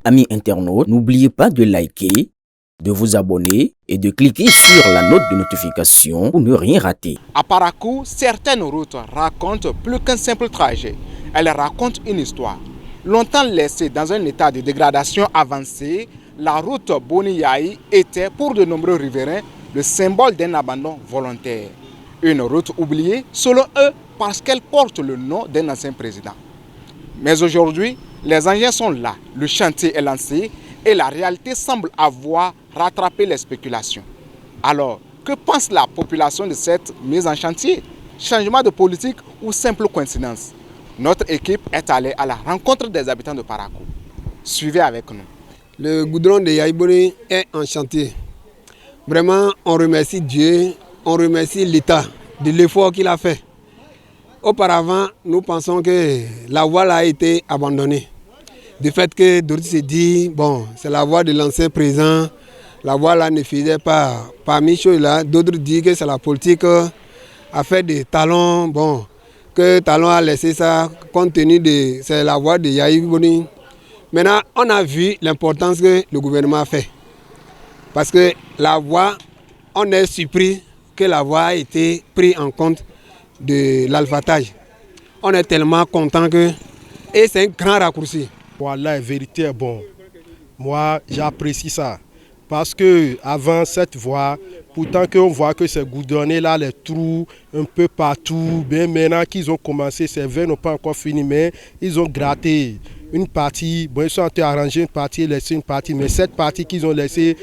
Amis internautes, n'oubliez pas de liker, de vous abonner et de cliquer sur la note de notification pour ne rien rater. À Parakou, certaines routes racontent plus qu'un simple trajet. Elles racontent une histoire. Longtemps laissée dans un état de dégradation avancée, la route Boni-Yayi était pour de nombreux riverains le symbole d'un abandon volontaire. Une route oubliée, selon eux, parce qu'elle porte le nom d'un ancien président. Mais aujourd'hui, les engins sont là, le chantier est lancé et la réalité semble avoir rattrapé les spéculations. Alors, que pense la population de cette mise en chantier? Changement de politique ou simple coïncidence? Notre équipe est allée à la rencontre des habitants de Parakou. Suivez avec nous. Le goudron de Yayi Boni est en chantier. Vraiment, on remercie Dieu, on remercie l'État de l'effort qu'il a fait. Auparavant, nous pensons que la voie a été abandonnée. Du fait que d'autres se disent, bon, c'est la voie de l'ancien président, la voie là ne faisait pas. Parmi choses là, d'autres disent que c'est la politique a fait des talons, bon, que Talon a laissé ça compte tenu de c'est la voie de Yayi Boni. Maintenant, on a vu l'importance que le gouvernement a fait. Parce que la voie, on est surpris que la voie a été prise en compte de l'alphatage. On est tellement content que... Et c'est un grand raccourci. Voilà, la vérité est bon. Moi, j'apprécie ça. Parce que avant cette voie, pourtant qu'on voit que c'est goudronné là, les trous un peu partout, bien maintenant qu'ils ont commencé, ces verres n'ont pas encore fini, mais ils ont gratté une partie, bon, ils sont en train d'arranger une partie, laisser une partie, mais cette partie qu'ils ont laissée,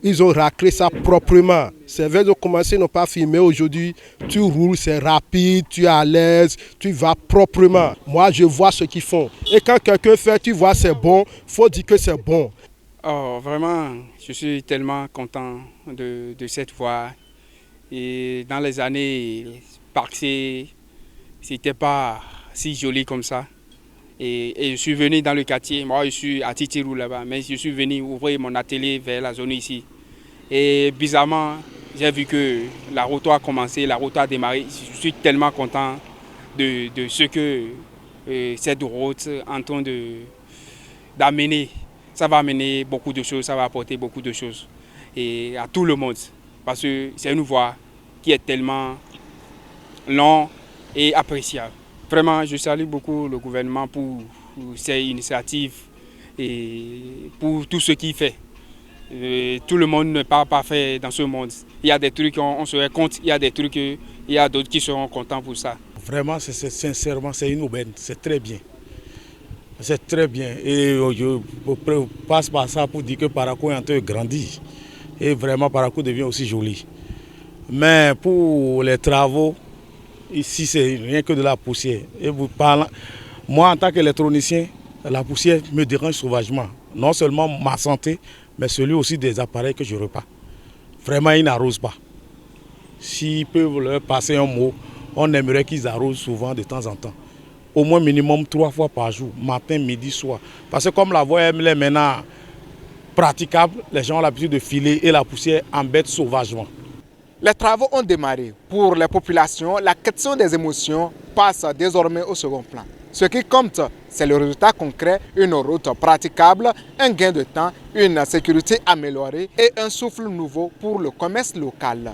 ils ont raclé ça proprement. Ces verres ont commencé, n'ont pas fini, mais aujourd'hui, tu roules, c'est rapide, tu es à l'aise, tu vas proprement. Moi, je vois ce qu'ils font. Et quand quelqu'un fait, tu vois c'est bon, il faut dire que c'est bon. Oh, vraiment, je suis tellement content de cette voie. Et dans les années passées, c'était pas si joli comme ça. Et je suis venu dans le quartier, moi je suis à Titirou là-bas, mais je suis venu ouvrir mon atelier vers la zone ici. Et bizarrement, j'ai vu que la route a commencé, la route a démarré. Je suis tellement content de ce que cette route est en train d'amener. Ça va amener beaucoup de choses, ça va apporter beaucoup de choses et à tout le monde. Parce que c'est une voie qui est tellement longue et appréciable. Vraiment, je salue beaucoup le gouvernement pour ces initiatives et pour tout ce qu'il fait. Tout le monde n'est pas parfait dans ce monde. Il y a des trucs on se rend compte, il y a des trucs, il y a d'autres qui seront contents pour ça. Vraiment, sincèrement, c'est une aubaine, c'est très bien. C'est très bien et je passe par ça pour dire que Parakou est en train de grandir et vraiment Parakou devient aussi joli. Mais pour les travaux, ici c'est rien que de la poussière. Et vous parlez, moi en tant qu'électronicien, la poussière me dérange sauvagement. Non seulement ma santé, mais celui aussi des appareils que je repars. Vraiment ils n'arrosent pas. S'ils peuvent leur passer un mot, on aimerait qu'ils arrosent souvent de temps en temps. Au moins minimum 3 fois par jour, matin, midi, soir. Parce que comme la voie est maintenant praticable, les gens ont l'habitude de filer et la poussière embête sauvagement. Les travaux ont démarré. Pour les populations, la question des émotions passe désormais au second plan. Ce qui compte, c'est le résultat concret, une route praticable, un gain de temps, une sécurité améliorée et un souffle nouveau pour le commerce local.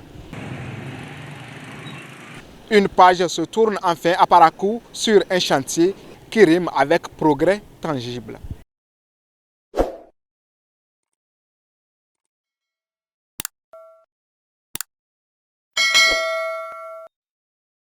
Une page se tourne enfin à Parakou sur un chantier qui rime avec progrès tangible.